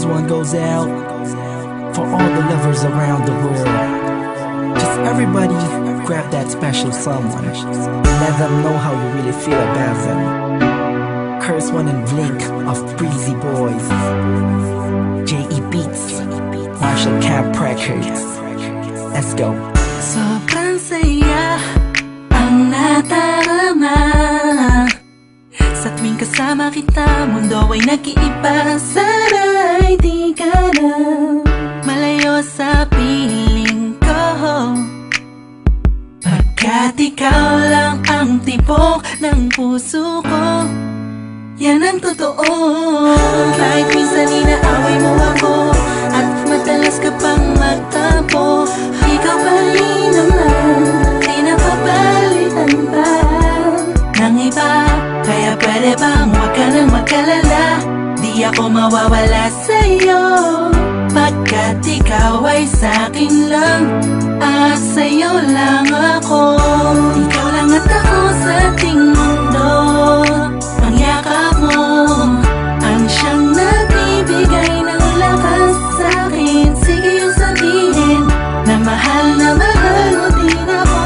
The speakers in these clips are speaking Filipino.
This one goes out for all the lovers around the world. Just everybody grab that special someone. Let them know how you really feel about them. Curse One and Blink of Breezy Boys, J.E. Beats, Marshall Camp Records. Let's go. Sobrang saya ang natarama sa tuwing kasama kita. Mundo ay nag-iiba. Sana'y di ka na malayo sa piling ko, pagkat ikaw lang ang tibok ng puso ko. Yan ang totoo. Kahit minsan inaaway mo ako at madalas ka pang magtampo, ikaw pa rin naman, di napapalitan pa ng iba. Kaya pwede bang huwag ka nang mag-alala, di ako mawawala sa'yo, pagkat ikaw ay sa'kin lang at sa'yo lang ako. Ikaw lang at ako sa ating mundo. Ang yakap mo ang siyang nagbibigay ng lakas sa'kin. Sige yung sabihin na mahal mo din ako,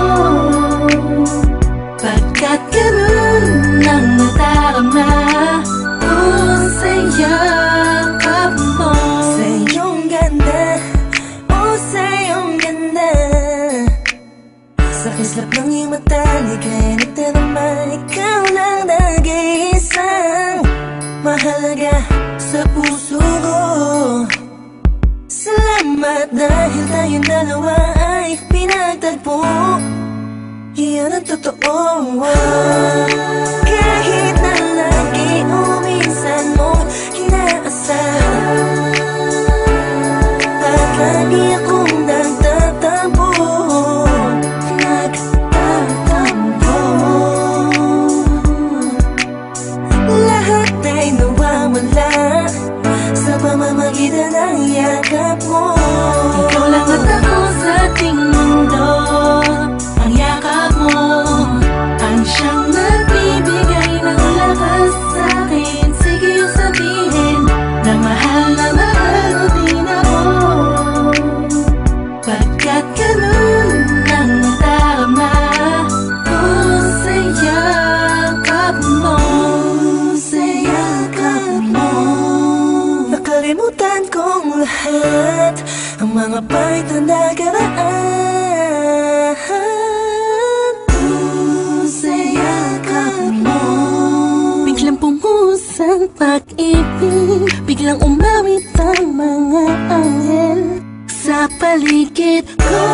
pagkat ganun ang nadarama ko sa yakap mo. Sa iyong ganda, oh sa iyong ganda, sa kislap ng iyong mata, ligay nagdarama. Ikaw lang nag-iisang mahalaga sa puso ko. Salamat dahil tayong dalawa ay pinagtagpo. Iyan ang totoo. Kahit na lagi o minsan mo inaasahan at lagi akong nagtatampo, lahat ay nawawala sa pamamagitan ng yakap mo. Ikaw lang at ako sa ating mundo. Ang yakap mo ang siyang nagbibigay ng lakas sa'kin. Sige yung sabihin na mahal mo din ako, pagkat ganun ang nadarama ko sa yakap mo. Sa yakap mo, nakalimutan kong lahat ang mga pahit na nakaraan. Sa yakap mo, biglang pumuhos ang pag-ibig, biglang umawit ang mga anghel sa paligid ko.